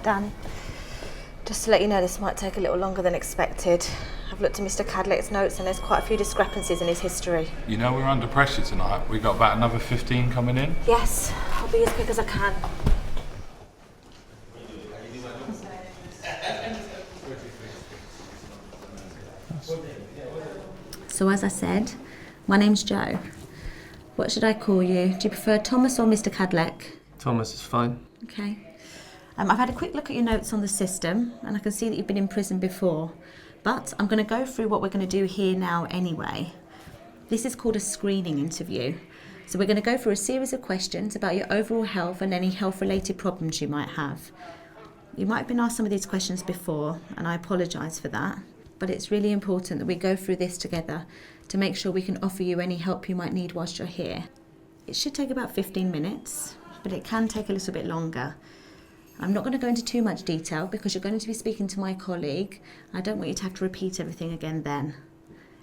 Dan, just to let you know, this might take a little longer than expected. I've looked at Mr. Cadlett's notes and there's quite a few discrepancies in his history. You know we're under pressure tonight. We got about another 15 coming in. Yes, I'll be as quick as I can. So as I said, my name's Jo. What should I call you? Do you prefer Thomas or Mr. Cadlett? Thomas is fine. Okay. I've had a quick look at your notes on the system and I can see that you've been in prison before. But I'm going to go through what we're going to do here now anyway. This is called a screening interview. So we're going to go through a series of questions about your overall health and any health-related problems you might have. You might have been asked some of these questions before, and I apologise for that. But it's really important that we go through this together to make sure we can offer you any help you might need whilst you're here. It should take about 15 minutes, but it can take a little bit longer. I'm not going to go into too much detail because you're going to be speaking to my colleague. I don't want you to have to repeat everything again then.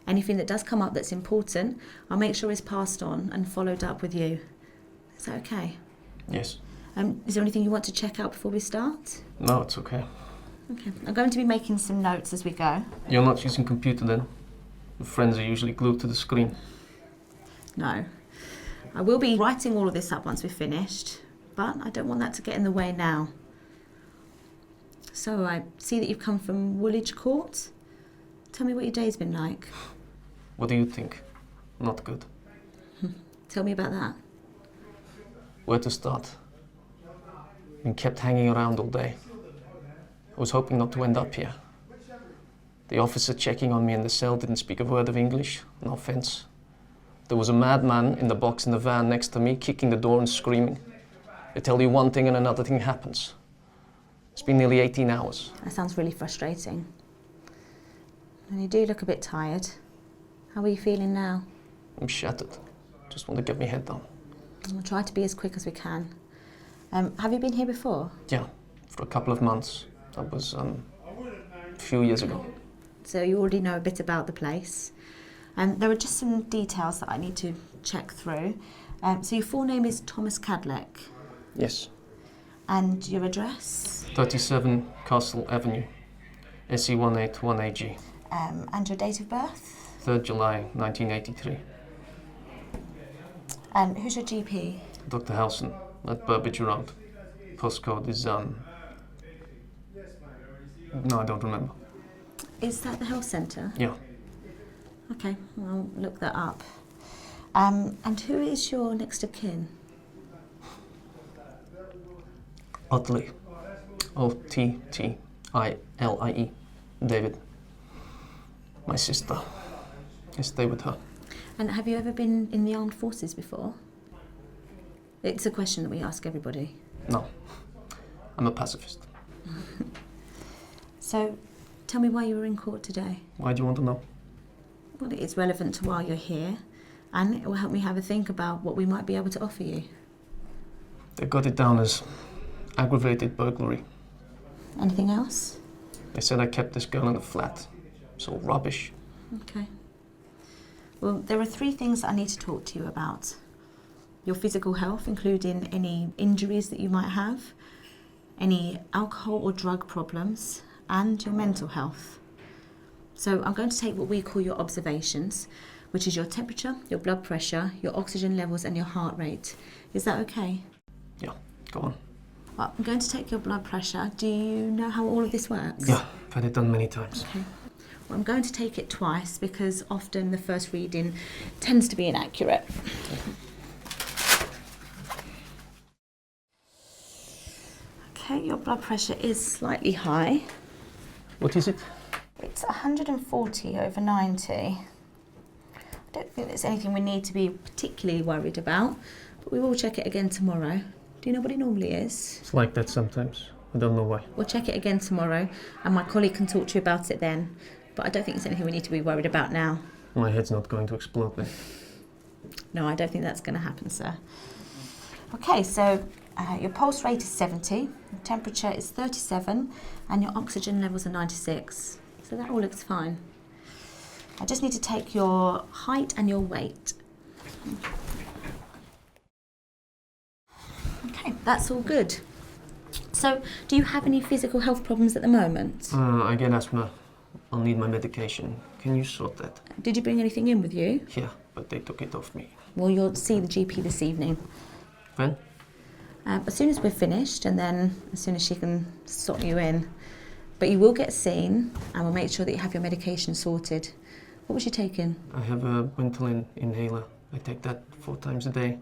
Anything that does come up that's important, I'll make sure is passed on and followed up with you. Is that okay? Yes. Is there anything you want to check out before we start? No, it's okay. Okay. I'm going to be making some notes as we go. You're not using computer then? Your friends are usually glued to the screen. No. I will be writing all of this up once we're finished, but I don't want that to get in the way now. So I see that you've come from Woolwich Court. Tell me what your day's been like. What do you think? Not good. Tell me about that. Where to start? Been kept hanging around all day. I was hoping not to end up here. The officer checking on me in the cell didn't speak a word of English. No offense. There was a madman in the box in the van next to me, kicking the door and screaming. They tell you one thing and another thing happens. It's been nearly 18 hours. That sounds really frustrating. And you do look a bit tired. How are you feeling now? I'm shattered. Just want to get my head down. We'll try to be as quick as we can. Have you been here before? Yeah, for a couple of months. That was a few years ago. So you already know a bit about the place. There are just some details that I need to check through. So your full name is Thomas Cadlett? Yes. And your address? 37 Castle Avenue, SE181AG. And your date of birth? 3rd July 1983. And who's your GP? Dr. Howson at Burbage Road. Postcode is no, I don't remember. Is that the health centre? Yeah. Okay, I'll look that up. And who is your next of kin? Otley. Ottilie. David. My sister. I stay with her. And have you ever been in the armed forces before? It's a question that we ask everybody. No. I'm a pacifist. So, tell me why you were in court today. Why do you want to know? Well, it is relevant to why you're here, and it will help me have a think about what we might be able to offer you. They got it down as aggravated burglary. Anything else? They said I kept this girl in the flat. It's all rubbish. Okay. Well, there are 3 things I need to talk to you about. Your physical health, including any injuries that you might have, any alcohol or drug problems, and your mental health. So I'm going to take what we call your observations, which is your temperature, your blood pressure, your oxygen levels, and your heart rate. Is that okay? Yeah, go on. Well, I'm going to take your blood pressure. Do you know how all of this works? Yeah, I've had it done many times. Okay. Well, I'm going to take it twice because often the first reading tends to be inaccurate. Okay, your blood pressure is slightly high. What is it? It's 140/90. I don't think there's anything we need to be particularly worried about, but we will check it again tomorrow. Do you know what it normally is? It's like that sometimes. I don't know why. We'll check it again tomorrow, and my colleague can talk to you about it then. But I don't think there's anything we need to be worried about now. My head's not going to explode then. No, I don't think that's going to happen, sir. Okay, so your pulse rate is 70, your temperature is 37, and your oxygen levels are 96. So that all looks fine. I just need to take your height and your weight. Okay, that's all good. So, do you have any physical health problems at the moment? I get asthma. I'll need my medication. Can you sort that? Did you bring anything in with you? Yeah, but they took it off me. Well, you'll see the GP this evening. When? As soon as we're finished, and then as soon as she can sort you in. But you will get seen, and we'll make sure that you have your medication sorted. What was you taking? I have a Ventolin inhaler. I take that 4 times a day.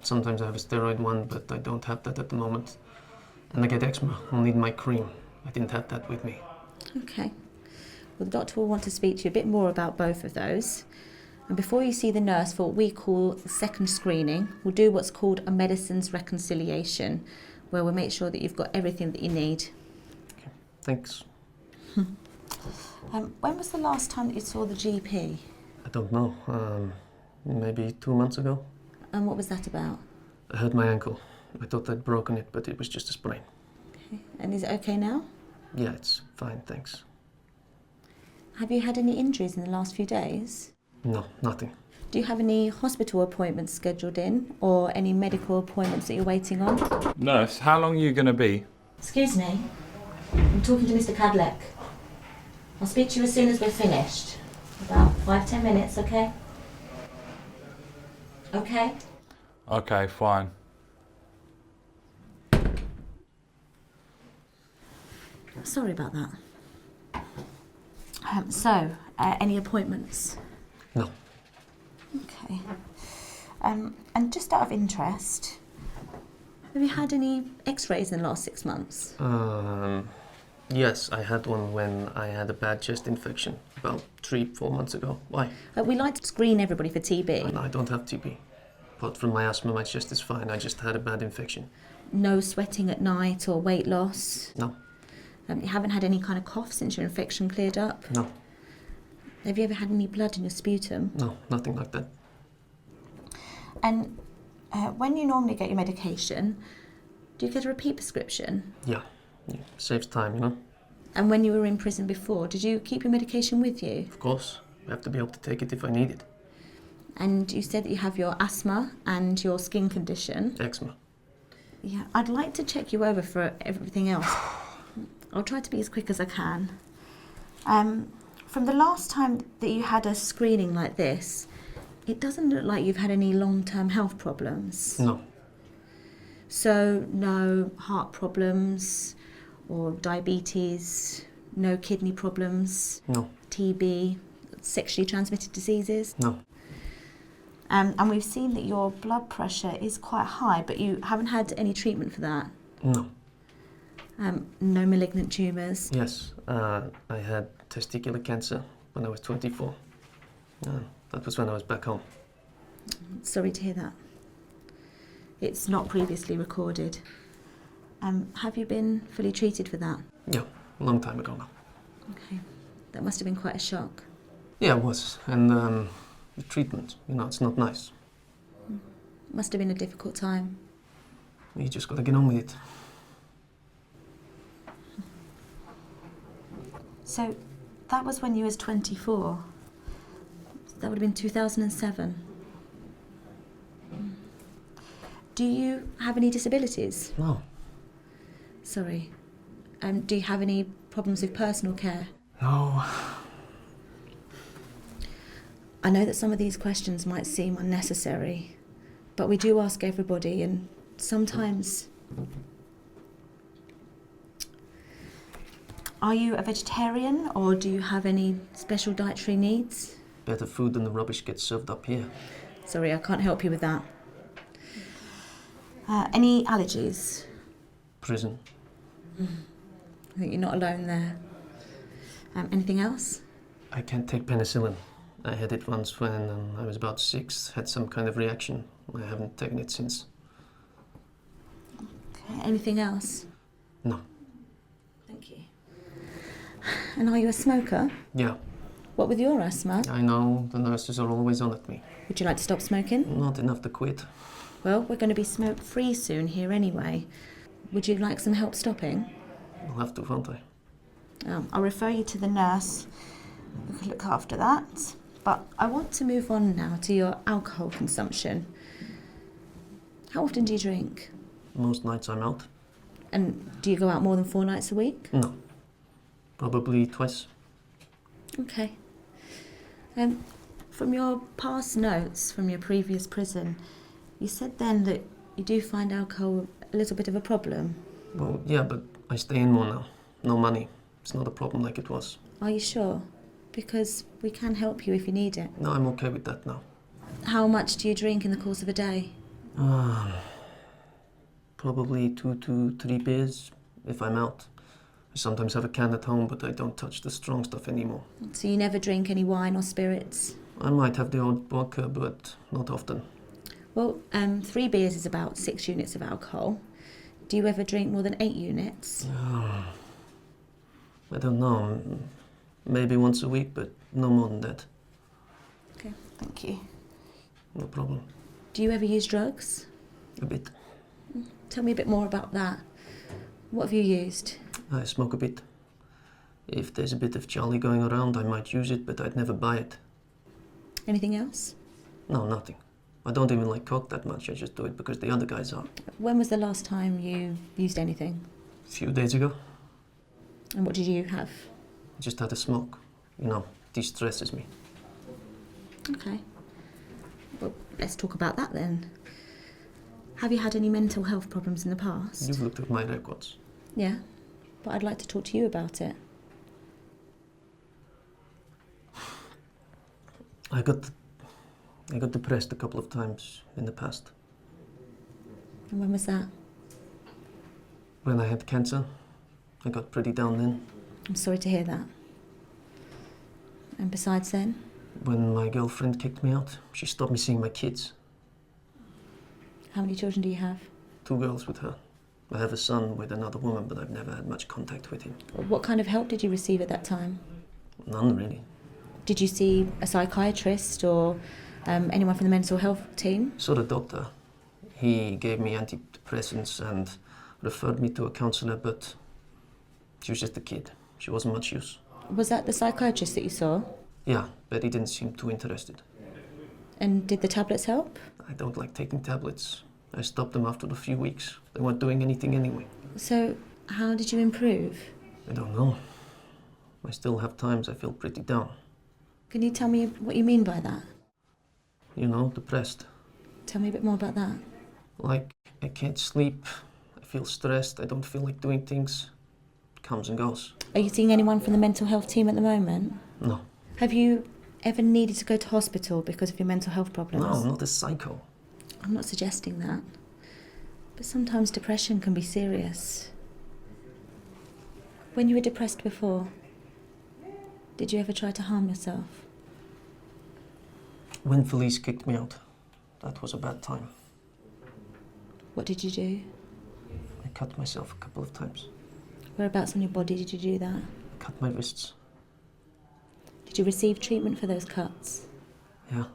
Sometimes I have a steroid one, but I don't have that at the moment. And I get eczema. I'll need my cream. I didn't have that with me. Okay. Well, the doctor will want to speak to you a bit more about both of those. And before you see the nurse for what we call the second screening, we'll do what's called a medicines reconciliation, where we'll make sure that you've got everything that you need. Okay, thanks. When was the last time that you saw the GP? I don't know. Maybe 2 months ago. And what was that about? I hurt my ankle. I thought I'd broken it, but it was just a sprain. Okay. And is it okay now? Yeah, it's fine, thanks. Have you had any injuries in the last few days? No, nothing. Do you have any hospital appointments scheduled in, or any medical appointments that you're waiting on? Nurse, how long are you going to be? Excuse me. I'm talking to Mr. Cadleck. I'll speak to you as soon as we're finished. About 5-10 minutes, okay? Okay? Okay, fine. Sorry about that. Any appointments? No. Okay. And just out of interest, have you had any x-rays in the last 6 months? Yes, I had one when I had a bad chest infection about 3-4 months ago. Why? We like to screen everybody for TB. No, I don't have TB. Apart from my asthma, my chest is fine. I just had a bad infection. No sweating at night or weight loss? No. You haven't had any kind of cough since your infection cleared up? No. Have you ever had any blood in your sputum? No, nothing like that. And when you normally get your medication, do you get a repeat prescription? Yeah, saves time, you know? And when you were in prison before, did you keep your medication with you? Of course. I have to be able to take it if I need it. And you said that you have your asthma and your skin condition. Eczema. Yeah, I'd like to check you over for everything else. I'll try to be as quick as I can. From the last time that you had a screening like this, it doesn't look like you've had any long-term health problems. No. So no heart problems or diabetes, no kidney problems, No. TB, sexually transmitted diseases. No. And we've seen that your blood pressure is quite high, but you haven't had any treatment for that. No. No malignant tumours. Yes, I had testicular cancer when I was 24. That was when I was back home. Sorry to hear that. It's not previously recorded. Have you been fully treated for that? Yeah, a long time ago now. Okay. That must have been quite a shock. Yeah, it was. And the treatment, it's not nice. Must have been a difficult time. You just gotta get on with it. So that was when you was 24. That would have been 2007. Do you have any disabilities? No. Sorry. Do you have any problems with personal care? No. I know that some of these questions might seem unnecessary, but we do ask everybody, and sometimes... Are you a vegetarian, or do you have any special dietary needs? Better food than the rubbish gets served up here. Sorry, I can't help you with that. Any allergies? Prison. I think you're not alone there. Anything else? I can't take penicillin. I had it once when I was about 6, had some kind of reaction. I haven't taken it since. Okay, anything else? No. Thank you. And are you a smoker? Yeah, What with your asthma? I know the nurses are always on at me. Would you like to stop smoking? Not enough to quit. Well, we're going to be smoke-free soon here anyway. Would you like some help stopping? I'll have to, won't I? I'll refer you to the nurse who can look after that. But I want to move on now to your alcohol consumption. How often do you drink? Most nights I'm out. And do you go out more than 4 nights a week? No. Probably twice. Okay. From your past notes from your previous prison, you said then that you do find alcohol a little bit of a problem. Well, yeah, but I stay in more now. No money. It's not a problem like it was. Are you sure? Because we can help you if you need it. No, I'm okay with that now. How much do you drink in the course of a day? Probably 2 to 3 beers if I'm out. I sometimes have a can at home, but I don't touch the strong stuff anymore. So you never drink any wine or spirits? I might have the odd vodka, but not often. Well, 3 beers is about 6 units of alcohol. Do you ever drink more than 8 units? I don't know. Maybe once a week, but no more than that. Okay, thank you. No problem. Do you ever use drugs? A bit. Tell me a bit more about that. What have you used? I smoke a bit. If there's a bit of Charlie going around, I might use it, but I'd never buy it. Anything else? No, nothing. I don't even like coke that much. I just do it because the other guys are. When was the last time you used anything? A few days ago, And what did you have? I just had a smoke. You know, de-stresses me. Okay. Well, let's talk about that then. Have you had any mental health problems in the past? You've looked at my records. Yeah, but I'd like to talk to you about it. I got depressed a couple of times in the past. And when was that? When I had cancer, I got pretty down then. I'm sorry to hear that. And besides then? When my girlfriend kicked me out, she stopped me seeing my kids. How many children do you have? 2 girls with her. I have a son with another woman, but I've never had much contact with him. What kind of help did you receive at that time? None, really. Did you see a psychiatrist or anyone from the mental health team? So the doctor, he gave me antidepressants and referred me to a counselor, but she was just a kid. She wasn't much use. Was that the psychiatrist that you saw? Yeah, but he didn't seem too interested. And did the tablets help? I don't like taking tablets. I stopped them after a few weeks. They weren't doing anything anyway. So, how did you improve? I don't know. I still have times I feel pretty down. Can you tell me what you mean by that? You know, depressed. Tell me a bit more about that. Like, I can't sleep. I feel stressed. I don't feel like doing things. It comes and goes. Are you seeing anyone from the mental health team at the moment? No. Have you ever needed to go to hospital because of your mental health problems? No, I'm not a psycho. I'm not suggesting that. But sometimes depression can be serious. When you were depressed before, did you ever try to harm yourself? When Felice kicked me out, that was a bad time. What did you do? I cut myself a couple of times. Whereabouts on your body did you do that? Cut my wrists. Did you receive treatment for those cuts? Yeah,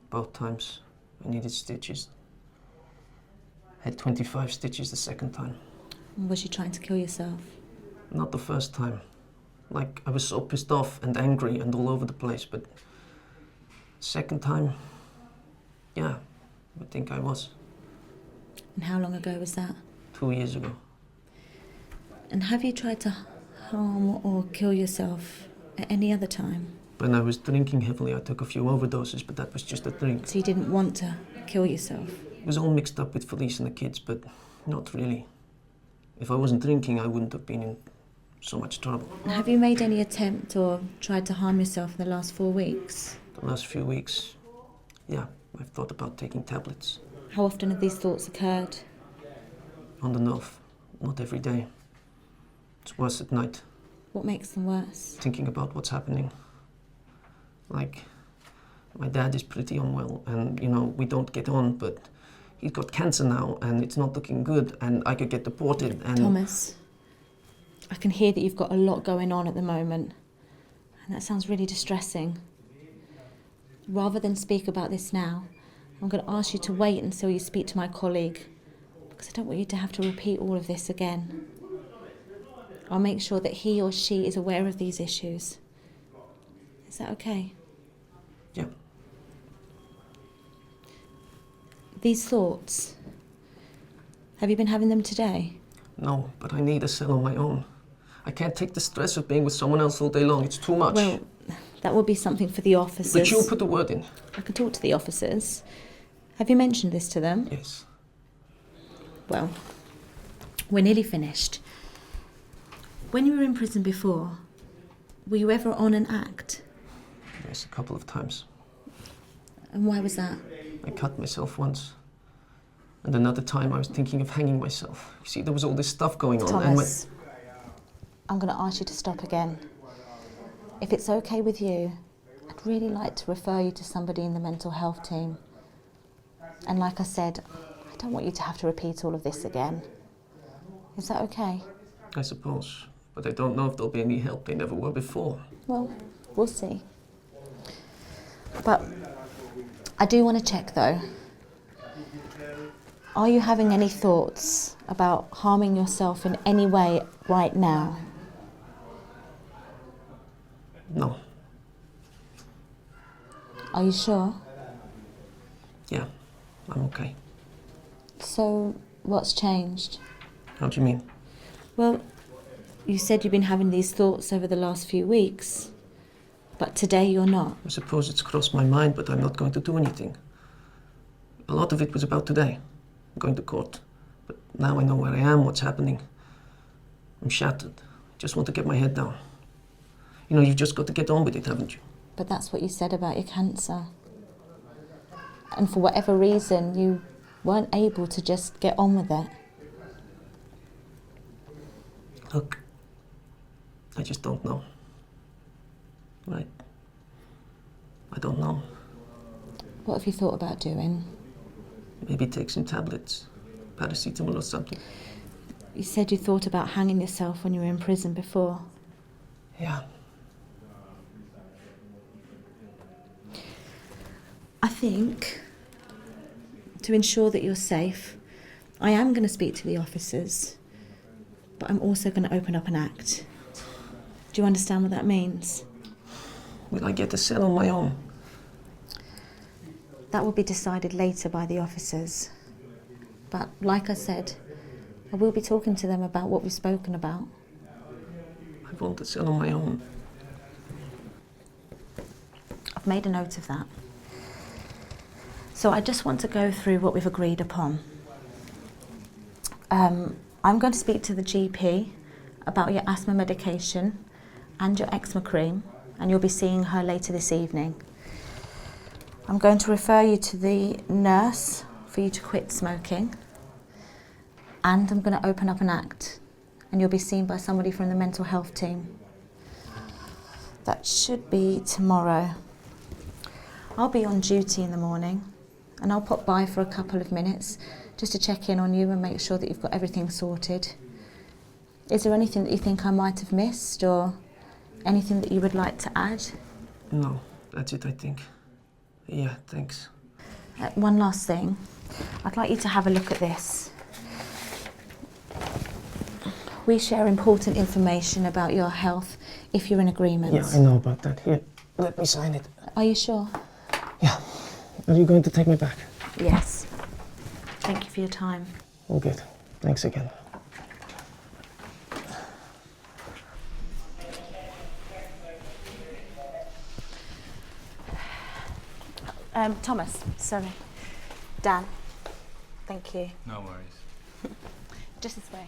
both times. I needed stitches. Had 25 stitches the second time. And was you trying to kill yourself? Not the first time. Like, I was so pissed off and angry and all over the place, but second time, yeah, I think I was. And how long ago was that? 2 years ago. And have you tried to harm or kill yourself at any other time? When I was drinking heavily, I took a few overdoses, but that was just a drink. So you didn't want to kill yourself? It was all mixed up with Felice and the kids, but not really. If I wasn't drinking, I wouldn't have been in so much trouble. Have you made any attempt or tried to harm yourself in the last 4 weeks? The last few weeks, yeah, I've thought about taking tablets. How often have these thoughts occurred? On and off, not every day. It's worse at night, What makes them worse? thinking about what's happening. Like, my dad is pretty unwell, and, you know, we don't get on, but he's got cancer now, and it's not looking good, and I could get deported, and... Thomas, I can hear that you've got a lot going on at the moment, and that sounds really distressing. Rather than speak about this now, I'm going to ask you to wait until you speak to my colleague, because I don't want you to have to repeat all of this again. I'll make sure that he or she is aware of these issues. Is that okay? Yeah. These thoughts, have you been having them today? No, but I need a cell on my own. I can't take the stress of being with someone else all day long. It's too much. Well, that will be something for the officers. But you put the word in. I can talk to the officers. Have you mentioned this to them? Yes. Well, we're nearly finished. When you were in prison before, were you ever on an act? Yes, a couple of times. And why was that? I cut myself once. And another time I was thinking of hanging myself. You see, there was all this stuff going on. Thomas, I'm going to ask you to stop again. If it's okay with you, I'd really like to refer you to somebody in the mental health team. And like I said, I don't want you to have to repeat all of this again. Is that okay? I suppose. But I don't know if there'll be any help. They never were before. Well, we'll see. But I do want to check though. Are you having any thoughts about harming yourself in any way right now? No. Are you sure? Yeah, I'm okay. So, what's changed? How do you mean? Well, you said you've been having these thoughts over the last few weeks, but today you're not. I suppose it's crossed my mind, but I'm not going to do anything. A lot of it was about today, going to court. But now I know where I am, what's happening. I'm shattered. Just want to get my head down. You know, you've just got to get on with it, haven't you? But that's what you said about your cancer. And for whatever reason, you weren't able to just get on with it. Look, I just don't know. Right? I don't know. What have you thought about doing? Maybe take some tablets, paracetamol or something. You said you thought about hanging yourself when you were in prison before. Yeah. I think, to ensure that you're safe, I am going to speak to the officers, but I'm also going to open up an act. Do you understand what that means? Will I get a cell on my own? That will be decided later by the officers. But like I said, I will be talking to them about what we've spoken about. I want a cell on my own. I've made a note of that. So I just want to go through what we've agreed upon. I'm going to speak to the GP about your asthma medication and your eczema cream, and you'll be seeing her later this evening. I'm going to refer you to the nurse for you to quit smoking, and I'm going to open up an act, and you'll be seen by somebody from the mental health team. That should be tomorrow. I'll be on duty in the morning, and I'll pop by for a couple of minutes just to check in on you and make sure that you've got everything sorted. Is there anything that you think I might have missed, or anything that you would like to add? No, that's it, I think. Yeah, thanks. One last thing. I'd like you to have a look at this. We share important information about your health if you're in agreement. Yeah, I know about that. Here, let me sign it. Are you sure? Yeah. Are you going to take me back? Yes. Thank you for your time. All good. Thanks again. Thomas, sorry. Dan, thank you. No worries. Just this way.